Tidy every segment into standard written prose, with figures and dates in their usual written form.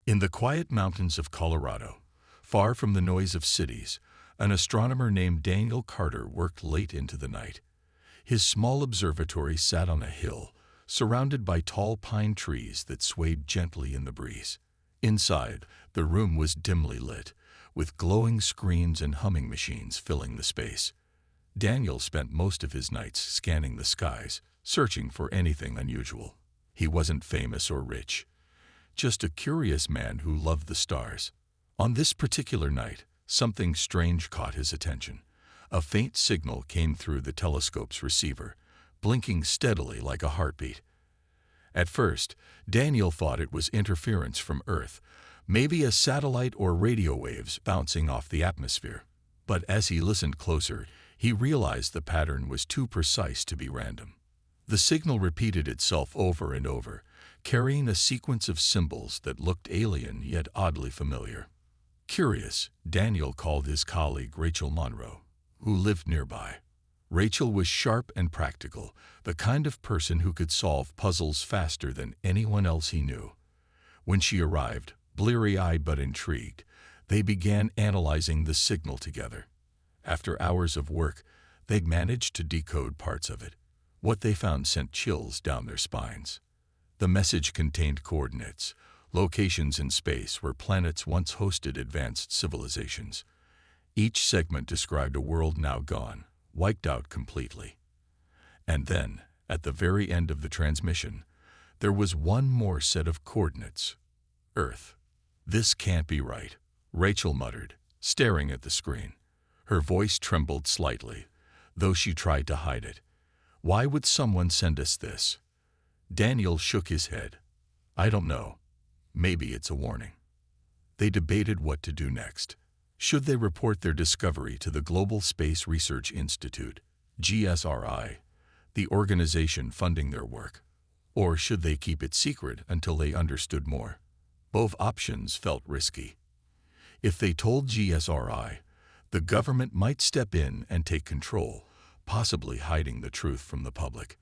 In the quiet mountains of Colorado, far from the noise of cities, an astronomer named Daniel Carter worked late into the night. His small observatory sat on a hill, surrounded by tall pine trees that swayed gently in the breeze. Inside, the room was dimly lit, with glowing screens and humming machines filling the space. Daniel spent most of his nights scanning the skies, searching for anything unusual. He wasn't famous or rich, just a curious man who loved the stars. On this particular night, something strange caught his attention. A faint signal came through the telescope's receiver, blinking steadily like a heartbeat. At first, Daniel thought it was interference from Earth, maybe a satellite or radio waves bouncing off the atmosphere. But as he listened closer, he realized the pattern was too precise to be random. The signal repeated itself over and over, carrying a sequence of symbols that looked alien yet oddly familiar. Curious, Daniel called his colleague Rachel Monroe, who lived nearby. Rachel was sharp and practical, the kind of person who could solve puzzles faster than anyone else he knew. When she arrived, bleary-eyed but intrigued, they began analyzing the signal together. After hours of work, they managed to decode parts of it. What they found sent chills down their spines. The message contained coordinates, locations in space where planets once hosted advanced civilizations. Each segment described a world now gone, wiped out completely. And then, at the very end of the transmission, there was one more set of coordinates: Earth. "This can't be right," Rachel muttered, staring at the screen. Her voice trembled slightly, though she tried to hide it. "Why would someone send us this?" Daniel shook his head. "I don't know. Maybe it's a warning." They debated what to do next. Should they report their discovery to the Global Space Research Institute, GSRI, the organization funding their work? Or should they keep it secret until they understood more? Both options felt risky. If they told GSRI, the government might step in and take control, possibly hiding the truth from the public.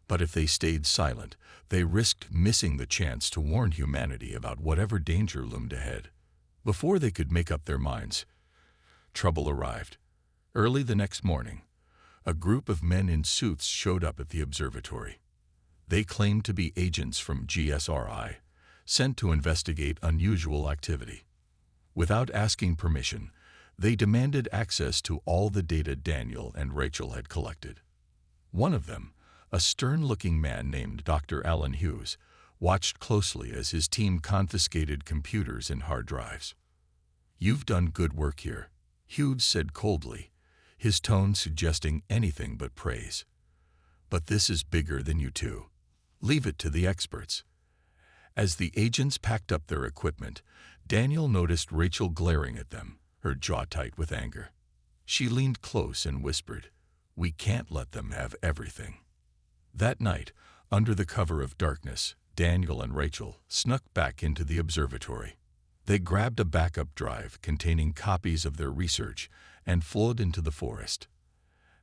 But if they stayed silent, they risked missing the chance to warn humanity about whatever danger loomed ahead. Before they could make up their minds, trouble arrived. Early the next morning, a group of men in suits showed up at the observatory. They claimed to be agents from GSRI, sent to investigate unusual activity. Without asking permission, they demanded access to all the data Daniel and Rachel had collected. One of them, a stern-looking man named Dr. Alan Hughes, watched closely as his team confiscated computers and hard drives. "You've done good work here," Hughes said coldly, his tone suggesting anything but praise. "But this is bigger than you two. Leave it to the experts." As the agents packed up their equipment, Daniel noticed Rachel glaring at them, her jaw tight with anger. She leaned close and whispered, "We can't let them have everything." That night, under the cover of darkness, Daniel and Rachel snuck back into the observatory. They grabbed a backup drive containing copies of their research and fled into the forest.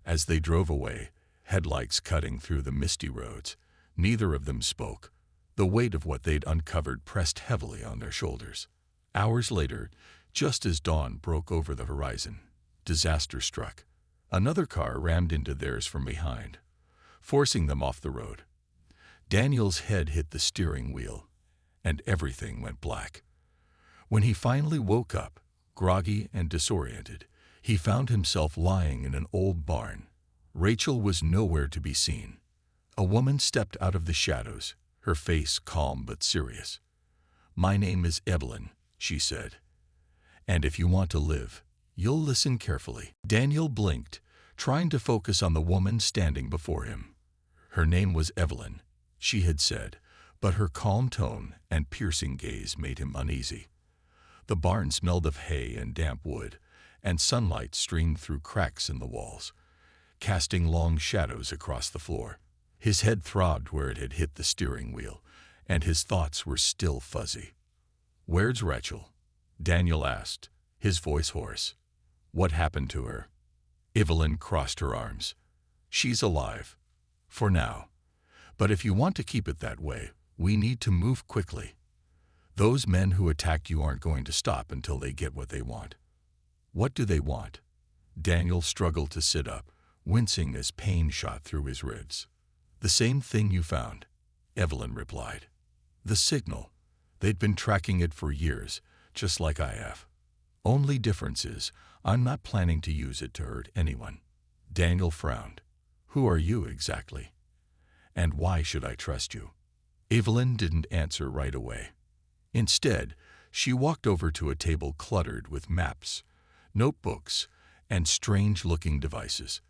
As they drove away, headlights cutting through the misty roads, neither of them spoke. The weight of what they'd uncovered pressed heavily on their shoulders. Hours later, just as dawn broke over the horizon, disaster struck. Another car rammed into theirs from behind, forcing them off the road. Daniel's head hit the steering wheel, and everything went black. When he finally woke up, groggy and disoriented, he found himself lying in an old barn. Rachel was nowhere to be seen. A woman stepped out of the shadows, her face calm but serious. "My name is Evelyn," she said. "And if you want to live, you'll listen carefully." Daniel blinked, trying to focus on the woman standing before him. Her name was Evelyn, she had said, but her calm tone and piercing gaze made him uneasy. The barn smelled of hay and damp wood, and sunlight streamed through cracks in the walls, casting long shadows across the floor. His head throbbed where it had hit the steering wheel, and his thoughts were still fuzzy. "Where's Rachel?" Daniel asked, his voice hoarse. "What happened to her?" Evelyn crossed her arms. "She's alive. For now. But if you want to keep it that way, we need to move quickly." Those men who attack you aren't going to stop until they get what they want. What do they want? Daniel struggled to sit up, wincing as pain shot through his ribs. The same thing you found, Evelyn replied. The signal. They'd been tracking it for years, just like I have. Only difference is, I'm not planning to use it to hurt anyone. Daniel frowned. Who are you exactly? And why should I trust you? Evelyn didn't answer right away. Instead, she walked over to a table cluttered with maps, notebooks, and strange-looking devices.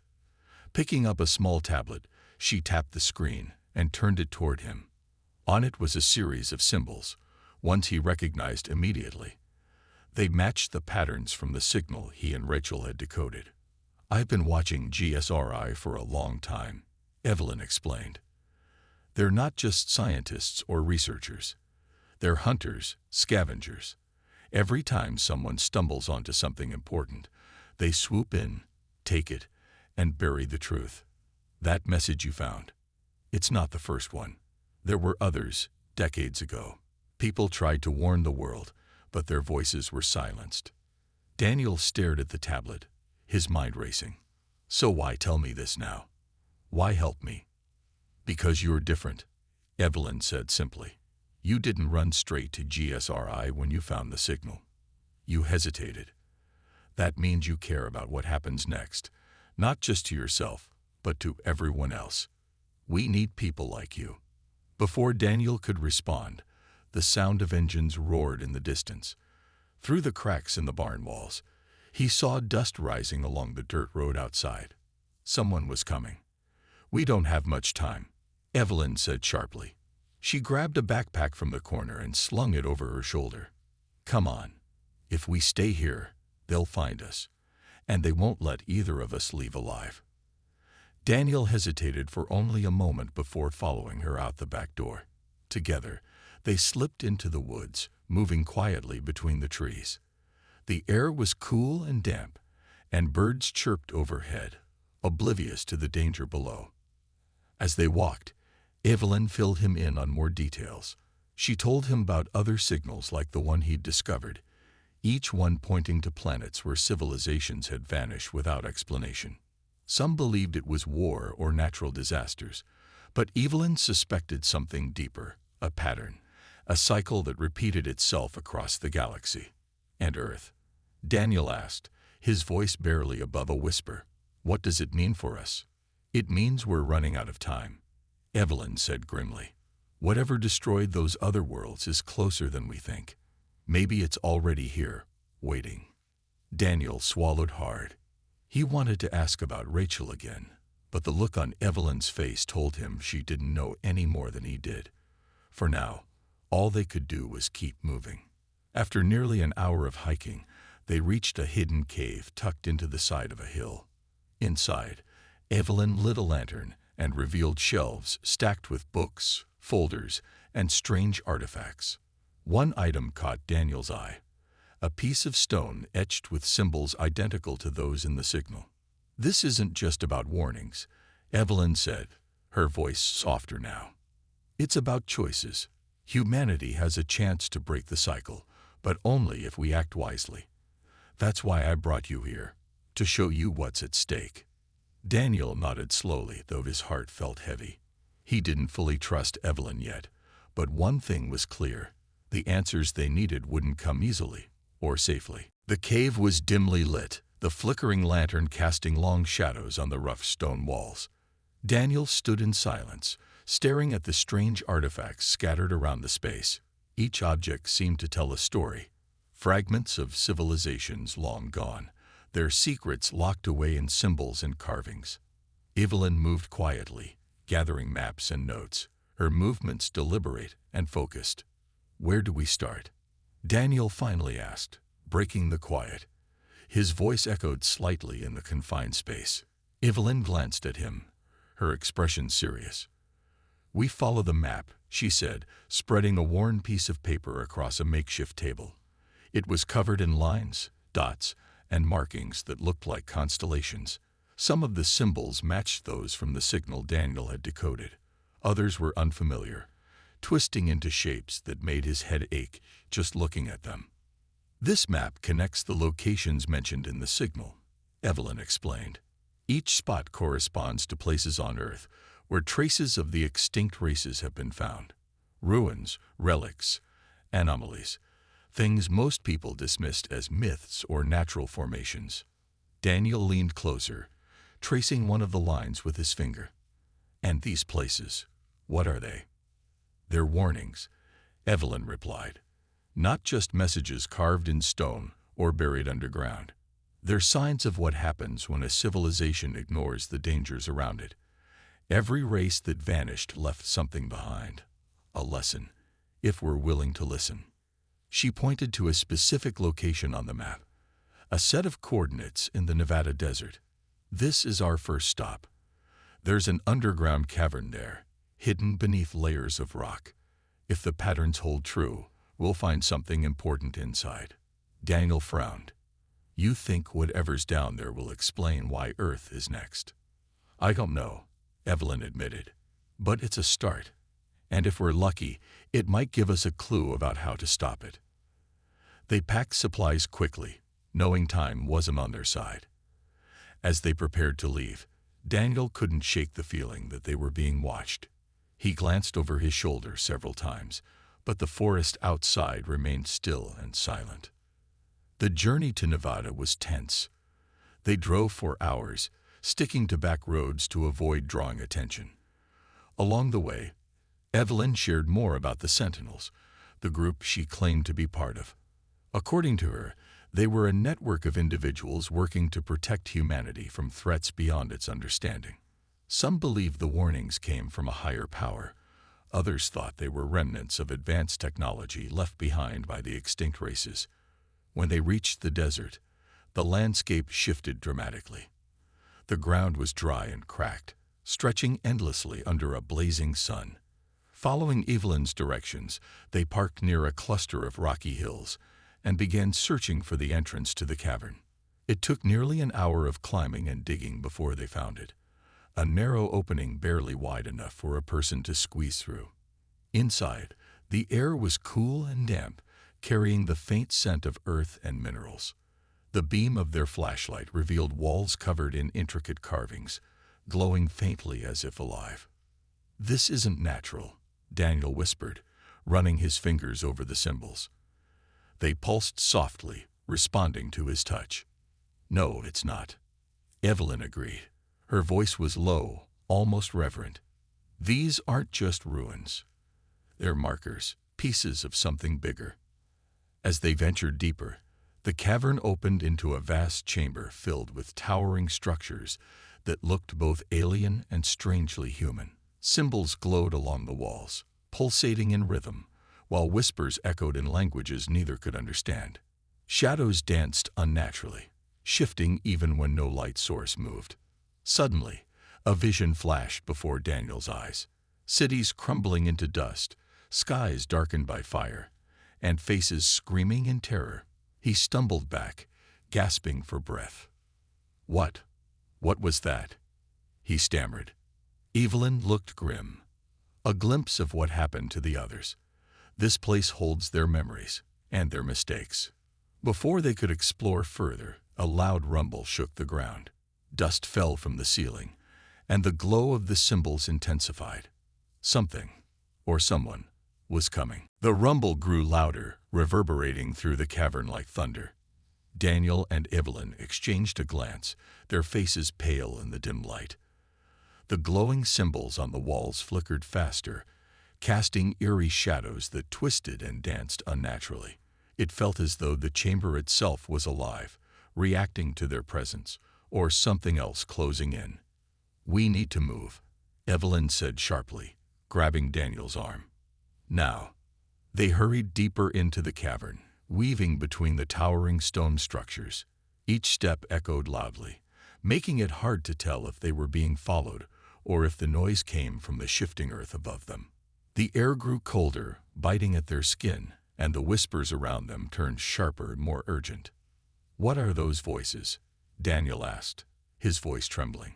Picking up a small tablet, she tapped the screen and turned it toward him. On it was a series of symbols, ones he recognized immediately. They matched the patterns from the signal he and Rachel had decoded. I've been watching GSRI for a long time, Evelyn explained. They're not just scientists or researchers. They're hunters, scavengers. Every time someone stumbles onto something important, they swoop in, take it, and bury the truth. That message you found, it's not the first one. There were others, decades ago. People tried to warn the world, but their voices were silenced. Daniel stared at the tablet, his mind racing. So why tell me this now? Why help me? Because you're different, Evelyn said simply. You didn't run straight to GSRI when you found the signal. You hesitated. That means you care about what happens next, not just to yourself, but to everyone else. We need people like you. Before Daniel could respond, the sound of engines roared in the distance. Through the cracks in the barn walls, he saw dust rising along the dirt road outside. Someone was coming. We don't have much time, Evelyn said sharply. She grabbed a backpack from the corner and slung it over her shoulder. Come on. If we stay here, they'll find us, and they won't let either of us leave alive. Daniel hesitated for only a moment before following her out the back door. Together, they slipped into the woods, moving quietly between the trees. The air was cool and damp, and birds chirped overhead, oblivious to the danger below. As they walked, Evelyn filled him in on more details. She told him about other signals like the one he'd discovered, each one pointing to planets where civilizations had vanished without explanation. Some believed it was war or natural disasters, but Evelyn suspected something deeper, a pattern, a cycle that repeated itself across the galaxy. And Earth? Daniel asked, his voice barely above a whisper. What does it mean for us? It means we're running out of time, Evelyn said grimly. Whatever destroyed those other worlds is closer than we think. Maybe it's already here, waiting. Daniel swallowed hard. He wanted to ask about Rachel again, but the look on Evelyn's face told him she didn't know any more than he did. For now, all they could do was keep moving. After nearly an hour of hiking, they reached a hidden cave tucked into the side of a hill. Inside, Evelyn lit a lantern and revealed shelves stacked with books, folders, and strange artifacts. One item caught Daniel's eye, a piece of stone etched with symbols identical to those in the signal. This isn't just about warnings, Evelyn said, her voice softer now. It's about choices. Humanity has a chance to break the cycle, but only if we act wisely. That's why I brought you here, to show you what's at stake. Daniel nodded slowly, though his heart felt heavy. He didn't fully trust Evelyn yet, but one thing was clear. The answers they needed wouldn't come easily or safely. The cave was dimly lit, the flickering lantern casting long shadows on the rough stone walls. Daniel stood in silence, staring at the strange artifacts scattered around the space. Each object seemed to tell a story, fragments of civilizations long gone, their secrets locked away in symbols and carvings. Evelyn moved quietly, gathering maps and notes, her movements deliberate and focused. Where do we start? Daniel finally asked, breaking the quiet. His voice echoed slightly in the confined space. Evelyn glanced at him, her expression serious. We follow the map, she said, spreading a worn piece of paper across a makeshift table. It was covered in lines, dots, and markings that looked like constellations. Some of the symbols matched those from the signal Daniel had decoded. Others were unfamiliar, twisting into shapes that made his head ache just looking at them. This map connects the locations mentioned in the signal, Evelyn explained. Each spot corresponds to places on Earth where traces of the extinct races have been found. Ruins, relics, anomalies, things most people dismissed as myths or natural formations. Daniel leaned closer, tracing one of the lines with his finger. And these places, what are they? They're warnings, Evelyn replied. Not just messages carved in stone or buried underground. They're signs of what happens when a civilization ignores the dangers around it. Every race that vanished left something behind. A lesson, if we're willing to listen. She pointed to a specific location on the map, a set of coordinates in the Nevada desert. This is our first stop. There's an underground cavern there, hidden beneath layers of rock. If the patterns hold true, we'll find something important inside. Daniel frowned. You think whatever's down there will explain why Earth is next? I don't know, Evelyn admitted. But it's a start. And if we're lucky, it might give us a clue about how to stop it. They packed supplies quickly, knowing time wasn't on their side. As they prepared to leave, Daniel couldn't shake the feeling that they were being watched. He glanced over his shoulder several times, but the forest outside remained still and silent. The journey to Nevada was tense. They drove for hours, sticking to back roads to avoid drawing attention. Along the way, Evelyn shared more about the Sentinels, the group she claimed to be part of. According to her, they were a network of individuals working to protect humanity from threats beyond its understanding. Some believed the warnings came from a higher power. Others thought they were remnants of advanced technology left behind by the extinct races. When they reached the desert, the landscape shifted dramatically. The ground was dry and cracked, stretching endlessly under a blazing sun. Following Evelyn's directions, they parked near a cluster of rocky hills and began searching for the entrance to the cavern. It took nearly an hour of climbing and digging before they found it, a narrow opening barely wide enough for a person to squeeze through. Inside, the air was cool and damp, carrying the faint scent of earth and minerals. The beam of their flashlight revealed walls covered in intricate carvings, glowing faintly as if alive. "This isn't natural," Daniel whispered, running his fingers over the symbols. They pulsed softly, responding to his touch. "No, it's not," Evelyn agreed. Her voice was low, almost reverent. "These aren't just ruins. They're markers, pieces of something bigger." As they ventured deeper, the cavern opened into a vast chamber filled with towering structures that looked both alien and strangely human. Symbols glowed along the walls, pulsating in rhythm, while whispers echoed in languages neither could understand. Shadows danced unnaturally, shifting even when no light source moved. Suddenly, a vision flashed before Daniel's eyes. Cities crumbling into dust, skies darkened by fire, and faces screaming in terror. He stumbled back, gasping for breath. What was that?" he stammered. Evelyn looked grim. "A glimpse of what happened to the others. This place holds their memories and their mistakes." Before they could explore further, a loud rumble shook the ground. Dust fell from the ceiling, and the glow of the symbols intensified. Something, or someone, was coming. The rumble grew louder, reverberating through the cavern like thunder. Daniel and Evelyn exchanged a glance, their faces pale in the dim light. The glowing symbols on the walls flickered faster, casting eerie shadows that twisted and danced unnaturally. It felt as though the chamber itself was alive, reacting to their presence, or something else closing in. "We need to move," Evelyn said sharply, grabbing Daniel's arm. Now, they hurried deeper into the cavern, weaving between the towering stone structures. Each step echoed loudly, making it hard to tell if they were being followed or if the noise came from the shifting earth above them. The air grew colder, biting at their skin, and the whispers around them turned sharper and more urgent. "What are those voices?" Daniel asked, his voice trembling.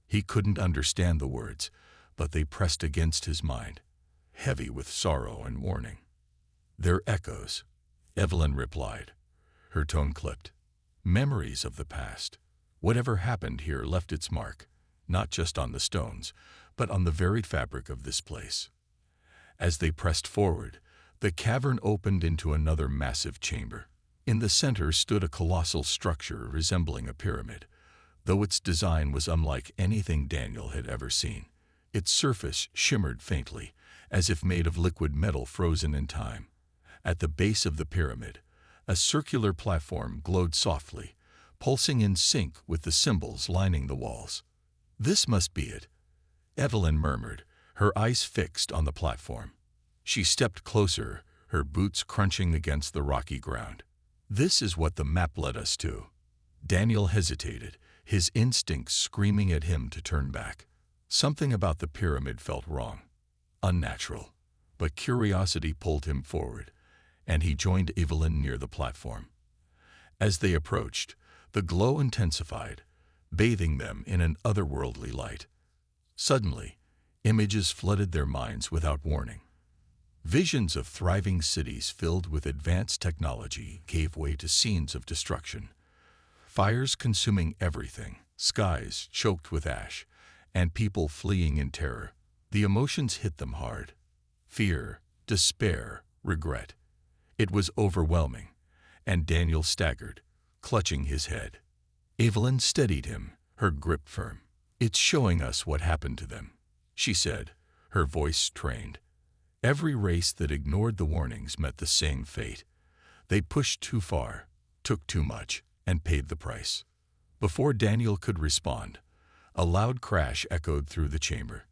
He couldn't understand the words, but they pressed against his mind. heavy with sorrow and warning. "They're echoes," Evelyn replied. Her tone clipped. "Memories of the past. Whatever happened here left its mark, not just on the stones, but on the very fabric of this place." As they pressed forward, the cavern opened into another massive chamber. In the center stood a colossal structure resembling a pyramid, though its design was unlike anything Daniel had ever seen. Its surface shimmered faintly, as if made of liquid metal frozen in time. At the base of the pyramid, a circular platform glowed softly, pulsing in sync with the symbols lining the walls. "This must be it," Evelyn murmured, her eyes fixed on the platform. She stepped closer, her boots crunching against the rocky ground. "This is what the map led us to." Daniel hesitated, his instincts screaming at him to turn back. Something about the pyramid felt wrong, unnatural, but curiosity pulled him forward, and he joined Evelyn near the platform. As they approached, the glow intensified, bathing them in an otherworldly light. Suddenly, images flooded their minds without warning. Visions of thriving cities filled with advanced technology gave way to scenes of destruction. Fires consuming everything, skies choked with ash, and people fleeing in terror. The emotions hit them hard. Fear, despair, regret. It was overwhelming, and Daniel staggered, clutching his head. Evelyn steadied him, her grip firm. "It's showing us what happened to them," she said, her voice strained. "Every race that ignored the warnings met the same fate. They pushed too far, took too much, and paid the price." Before Daniel could respond, a loud crash echoed through the chamber.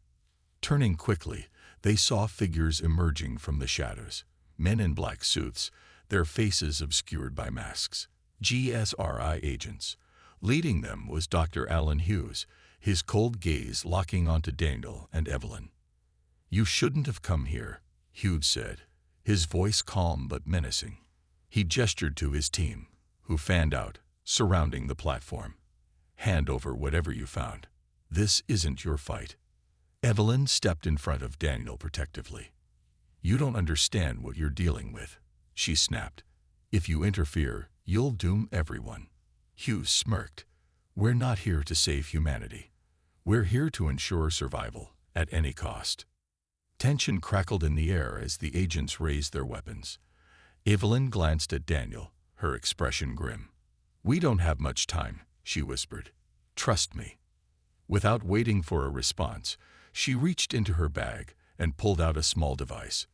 Turning quickly, they saw figures emerging from the shadows, men in black suits, their faces obscured by masks. GSRI agents. Leading them was Dr. Alan Hughes, his cold gaze locking onto Daniel and Evelyn. "You shouldn't have come here," Hughes said, his voice calm but menacing. He gestured to his team, who fanned out, surrounding the platform. "Hand over whatever you found. This isn't your fight." Evelyn stepped in front of Daniel protectively. "You don't understand what you're dealing with," she snapped. "If you interfere, you'll doom everyone." Hughes smirked. "We're not here to save humanity. We're here to ensure survival, at any cost." Tension crackled in the air as the agents raised their weapons. Evelyn glanced at Daniel, her expression grim. "We don't have much time," she whispered. "Trust me." Without waiting for a response, she reached into her bag and pulled out a small device.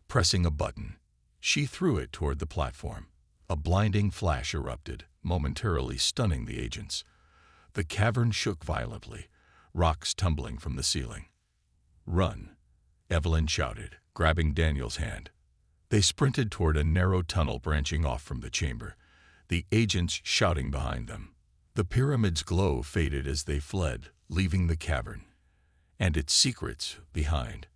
Pressing a button, she threw it toward the platform. A blinding flash erupted, momentarily stunning the agents. The cavern shook violently, rocks tumbling from the ceiling. "Run," Evelyn shouted, grabbing Daniel's hand. They sprinted toward a narrow tunnel branching off from the chamber, the agents shouting behind them. The pyramid's glow faded as they fled, leaving the cavern and its secrets behind.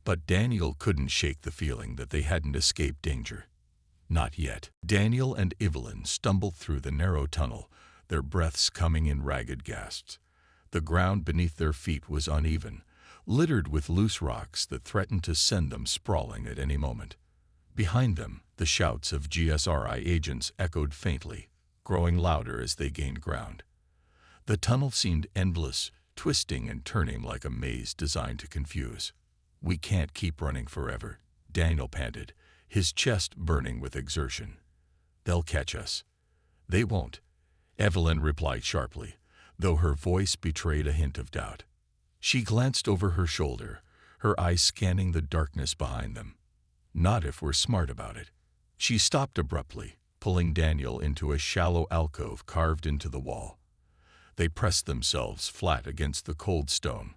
But Daniel couldn't shake the feeling that they hadn't escaped danger. Not yet. Daniel and Evelyn stumbled through the narrow tunnel, their breaths coming in ragged gasps. The ground beneath their feet was uneven, littered with loose rocks that threatened to send them sprawling at any moment. Behind them, the shouts of GSRI agents echoed faintly, growing louder as they gained ground. The tunnel seemed endless, twisting and turning like a maze designed to confuse. "We can't keep running forever," Daniel panted, his chest burning with exertion. "They'll catch us." "They won't," Evelyn replied sharply, though her voice betrayed a hint of doubt. She glanced over her shoulder, her eyes scanning the darkness behind them. "Not if we're smart about it." She stopped abruptly, pulling Daniel into a shallow alcove carved into the wall. They pressed themselves flat against the cold stone,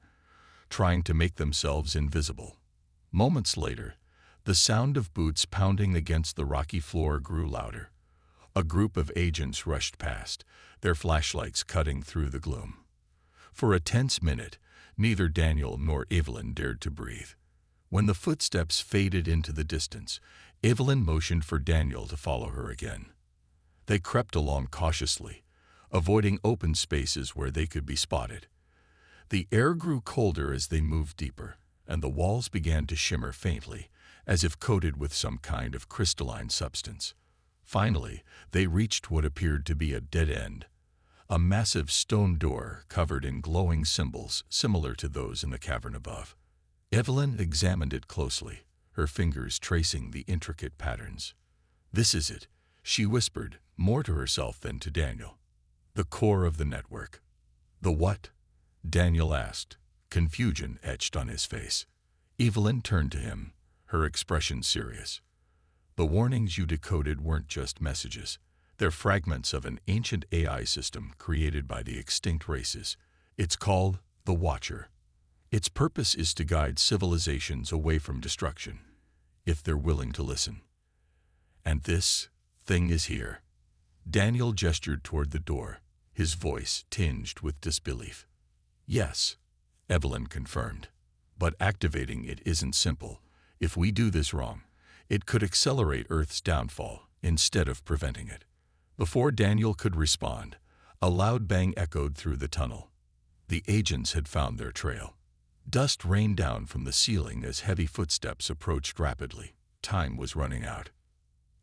trying to make themselves invisible. Moments later, the sound of boots pounding against the rocky floor grew louder. A group of agents rushed past, their flashlights cutting through the gloom. For a tense minute, neither Daniel nor Evelyn dared to breathe. When the footsteps faded into the distance, Evelyn motioned for Daniel to follow her again. They crept along cautiously, avoiding open spaces where they could be spotted. The air grew colder as they moved deeper, and the walls began to shimmer faintly, as if coated with some kind of crystalline substance. Finally, they reached what appeared to be a dead end, a massive stone door covered in glowing symbols similar to those in the cavern above. Evelyn examined it closely, her fingers tracing the intricate patterns. "This is it," she whispered, more to herself than to Daniel. "The core of the network." "The what?" Daniel asked, confusion etched on his face. Evelyn turned to him, her expression serious. "The warnings you decoded weren't just messages. They're fragments of an ancient AI system created by the extinct races. It's called the Watcher. Its purpose is to guide civilizations away from destruction, if they're willing to listen. And this thing is here." Daniel gestured toward the door, his voice tinged with disbelief. "Yes," Evelyn confirmed. "But activating it isn't simple. If we do this wrong, it could accelerate Earth's downfall instead of preventing it." Before Daniel could respond, a loud bang echoed through the tunnel. The agents had found their trail. Dust rained down from the ceiling as heavy footsteps approached rapidly. Time was running out.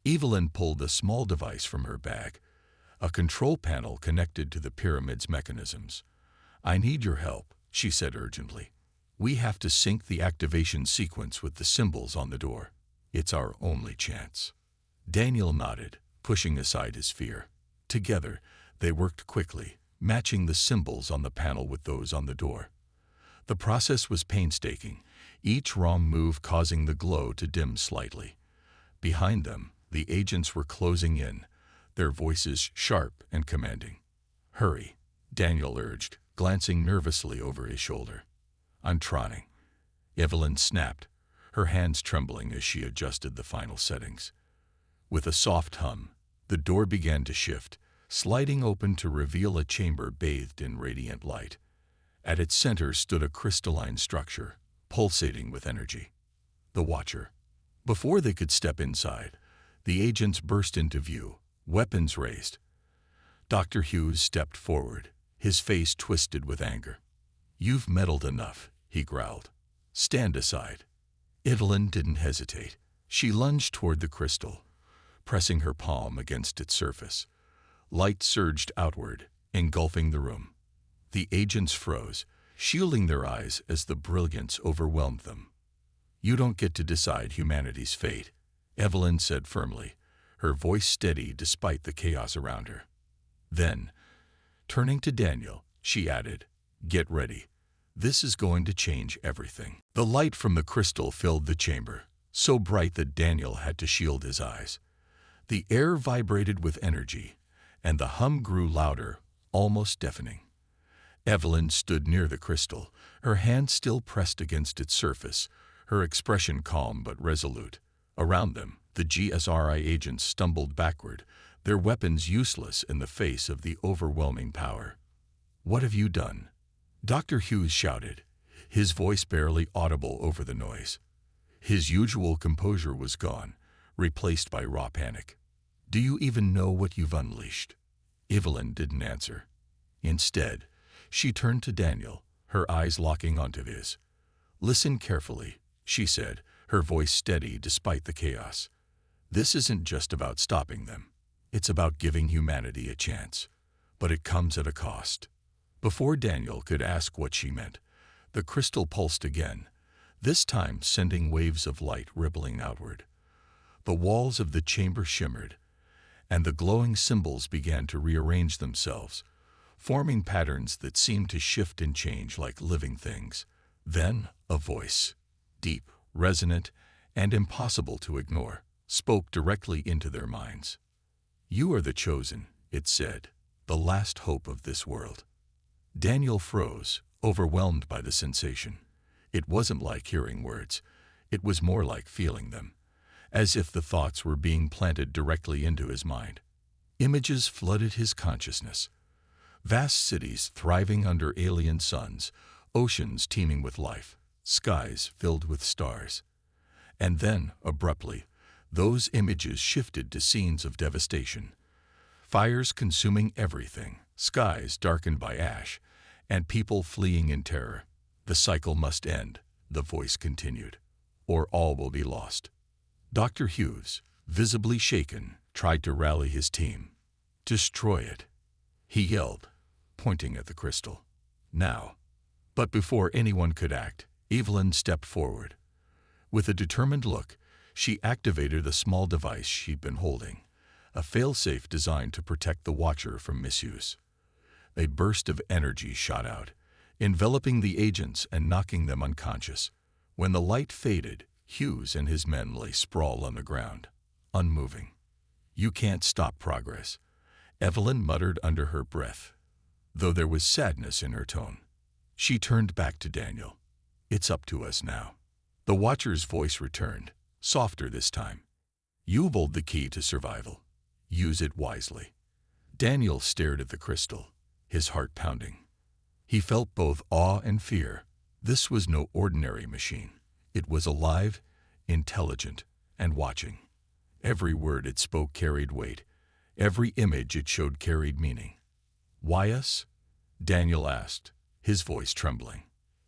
Evelyn pulled a small device from her bag, a control panel connected to the pyramid's mechanisms. "I need your help," she said urgently. "We have to sync the activation sequence with the symbols on the door. It's our only chance." Daniel nodded, pushing aside his fear. Together, they worked quickly, matching the symbols on the panel with those on the door. The process was painstaking, each wrong move causing the glow to dim slightly. Behind them, the agents were closing in, their voices sharp and commanding. "Hurry," Daniel urged, glancing nervously over his shoulder. "I'm trying," Evelyn snapped, her hands trembling as she adjusted the final settings. With a soft hum, the door began to shift, sliding open to reveal a chamber bathed in radiant light. At its center stood a crystalline structure, pulsating with energy. The Watcher. Before they could step inside, the agents burst into view, weapons raised. Dr. Hughes stepped forward, his face twisted with anger. "You've meddled enough," he growled. "Stand aside." Evelyn didn't hesitate. She lunged toward the crystal, pressing her palm against its surface. Light surged outward, engulfing the room. The agents froze, shielding their eyes as the brilliance overwhelmed them. "You don't get to decide humanity's fate," Evelyn said firmly, her voice steady despite the chaos around her. Then, turning to Daniel, she added, "Get ready. This is going to change everything." The light from the crystal filled the chamber, so bright that Daniel had to shield his eyes. The air vibrated with energy, and the hum grew louder, almost deafening. Evelyn stood near the crystal, her hand still pressed against its surface, her expression calm but resolute. Around them, the GSRI agents stumbled backward, their weapons useless in the face of the overwhelming power. "What have you done?" Dr. Hughes shouted, his voice barely audible over the noise. His usual composure was gone, replaced by raw panic. "Do you even know what you've unleashed?" Evelyn didn't answer. Instead, she turned to Daniel, her eyes locking onto his. "Listen carefully," she said, her voice steady despite the chaos. "This isn't just about stopping them. It's about giving humanity a chance. But it comes at a cost." Before Daniel could ask what she meant, the crystal pulsed again, this time sending waves of light rippling outward. The walls of the chamber shimmered, and the glowing symbols began to rearrange themselves, forming patterns that seemed to shift and change like living things. Then a voice, deep, resonant, and impossible to ignore, spoke directly into their minds. "You are the chosen," it said, "the last hope of this world." Daniel froze, overwhelmed by the sensation. It wasn't like hearing words. It was more like feeling them, as if the thoughts were being planted directly into his mind. Images flooded his consciousness. Vast cities thriving under alien suns, oceans teeming with life, skies filled with stars. And then, abruptly, those images shifted to scenes of devastation. Fires consuming everything, skies darkened by ash, and people fleeing in terror. The cycle must end. the voice continued, "or all will be lost." Dr. Hughes, visibly shaken, tried to rally his team. "Destroy it," he yelled, pointing at the crystal. "Now." But before anyone could act, Evelyn stepped forward. With a determined look, she activated a small device she'd been holding, a failsafe designed to protect the Watcher from misuse. A burst of energy shot out, enveloping the agents and knocking them unconscious. When the light faded, Hughes and his men lay sprawled on the ground, unmoving. "You can't stop progress," Evelyn muttered under her breath, though there was sadness in her tone. She turned back to Daniel. "It's up to us now." The Watcher's voice returned, softer this time. "You hold the key to survival. Use it wisely." Daniel stared at the crystal, his heart pounding. He felt both awe and fear. This was no ordinary machine. It was alive, intelligent, and watching. Every word it spoke carried weight. Every image it showed carried meaning. "Why us?" Daniel asked, his voice trembling.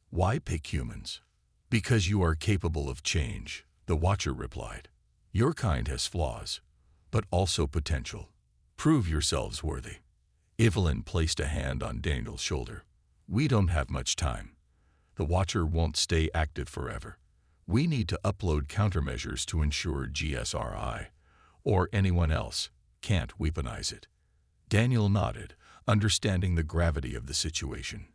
"Why pick humans?" "Because you are capable of change," the Watcher replied. "Your kind has flaws, but also potential. Prove yourselves worthy." Evelyn placed a hand on Daniel's shoulder. "We don't have much time. The Watcher won't stay active forever. We need to upload countermeasures to ensure GSRI, or anyone else, can't weaponize it." Daniel nodded, understanding the gravity of the situation.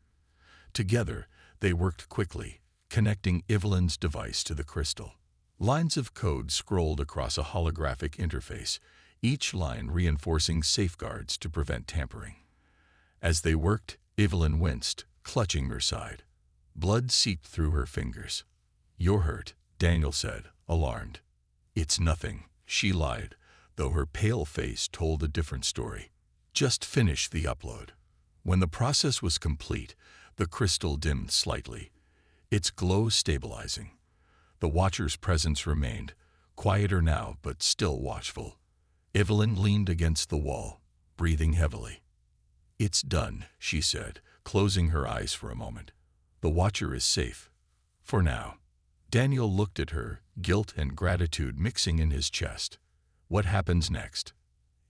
Together, they worked quickly, connecting Evelyn's device to the crystal. Lines of code scrolled across a holographic interface, each line reinforcing safeguards to prevent tampering. As they worked, Evelyn winced, clutching her side. Blood seeped through her fingers. "You're hurt," Daniel said, alarmed. "It's nothing," she lied, though her pale face told a different story. "Just finish the upload." When the process was complete, the crystal dimmed slightly, its glow stabilizing. The Watcher's presence remained, quieter now but still watchful. Evelyn leaned against the wall, breathing heavily. "It's done," she said, closing her eyes for a moment. "The Watcher is safe. For now." Daniel looked at her, guilt and gratitude mixing in his chest. "What happens next?"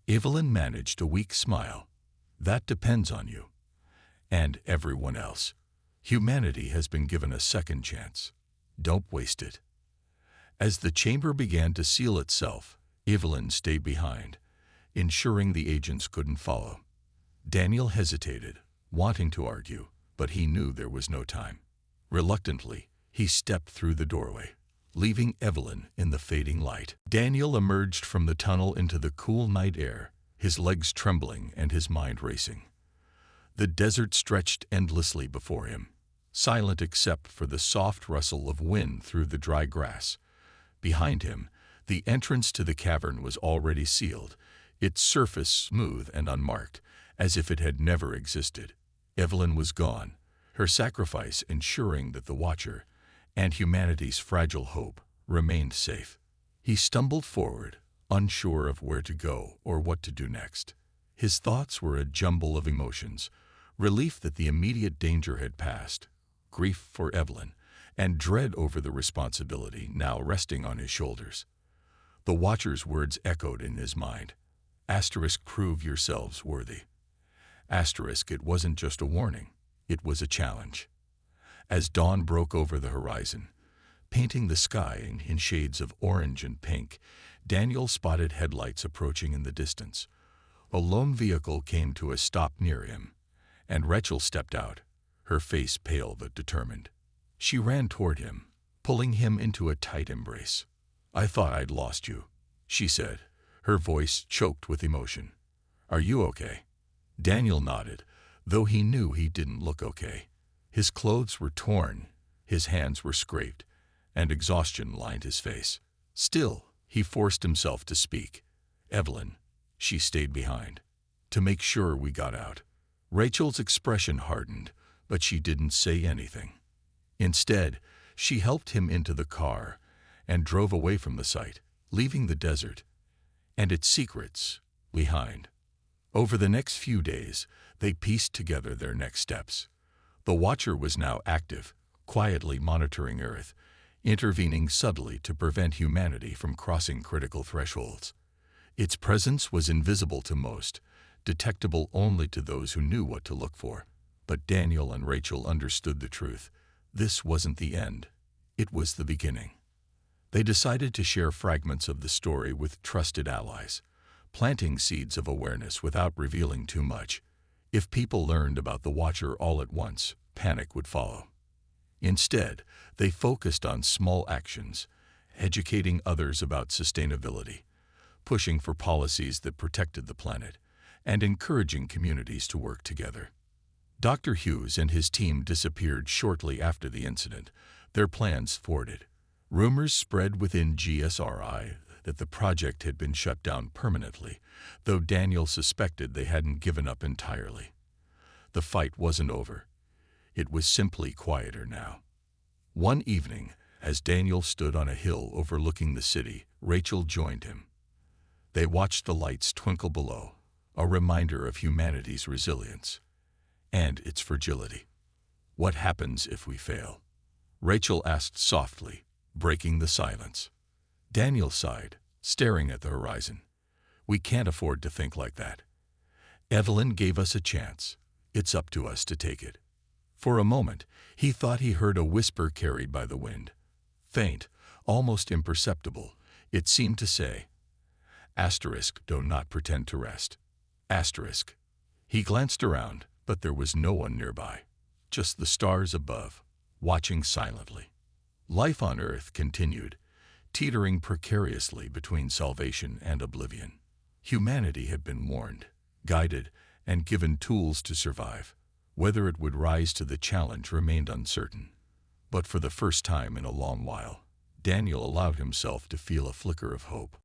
Evelyn managed a weak smile. "That depends on you. And everyone else. Humanity has been given a second chance. Don't waste it." As the chamber began to seal itself, Evelyn stayed behind, ensuring the agents couldn't follow. Daniel hesitated, wanting to argue, but he knew there was no time. Reluctantly, he stepped through the doorway, leaving Evelyn in the fading light. Daniel emerged from the tunnel into the cool night air, his legs trembling and his mind racing. The desert stretched endlessly before him, silent except for the soft rustle of wind through the dry grass. Behind him, the entrance to the cavern was already sealed, its surface smooth and unmarked, as if it had never existed. Evelyn was gone, her sacrifice ensuring that the Watcher, and humanity's fragile hope, remained safe. He stumbled forward, unsure of where to go or what to do next. His thoughts were a jumble of emotions, relief that the immediate danger had passed, grief for Evelyn, and dread over the responsibility now resting on his shoulders. The Watcher's words echoed in his mind. Asterisk, prove yourselves worthy. Asterisk, it wasn't just a warning, it was a challenge. As dawn broke over the horizon, painting the sky in shades of orange and pink, Daniel spotted headlights approaching in the distance. A lone vehicle came to a stop near him, and Rachel stepped out, her face pale but determined. She ran toward him, pulling him into a tight embrace. "I thought I'd lost you," she said, her voice choked with emotion. "Are you okay?" Daniel nodded, though he knew he didn't look okay. His clothes were torn, his hands were scraped, and exhaustion lined his face. Still, he forced himself to speak. "Evelyn," she stayed behind, "to make sure we got out." Rachel's expression hardened, but she didn't say anything. Instead, she helped him into the car and drove away from the site, leaving the desert and its secrets behind. Over the next few days, they pieced together their next steps. The Watcher was now active, quietly monitoring Earth, intervening subtly to prevent humanity from crossing critical thresholds. Its presence was invisible to most, detectable only to those who knew what to look for. But Daniel and Rachel understood the truth. This wasn't the end. It was the beginning. They decided to share fragments of the story with trusted allies, planting seeds of awareness without revealing too much. If people learned about the Watcher all at once, panic would follow. Instead, they focused on small actions, educating others about sustainability, pushing for policies that protected the planet, and encouraging communities to work together. Dr. Hughes and his team disappeared shortly after the incident, their plans thwarted. Rumors spread within GSRI that the project had been shut down permanently, though Daniel suspected they hadn't given up entirely. The fight wasn't over. It was simply quieter now. One evening, as Daniel stood on a hill overlooking the city, Rachel joined him. They watched the lights twinkle below, a reminder of humanity's resilience and its fragility. What happens if we fail? Rachel asked softly, breaking the silence. Daniel sighed, staring at the horizon. We can't afford to think like that. Evelyn gave us a chance. It's up to us to take it. For a moment, he thought he heard a whisper carried by the wind. Faint, almost imperceptible, it seemed to say, "Do not pretend to rest." Asterisk. He glanced around, but there was no one nearby. Just the stars above, watching silently. Life on Earth continued, teetering precariously between salvation and oblivion. Humanity had been warned, guided, and given tools to survive. Whether it would rise to the challenge remained uncertain. But for the first time in a long while, Daniel allowed himself to feel a flicker of hope.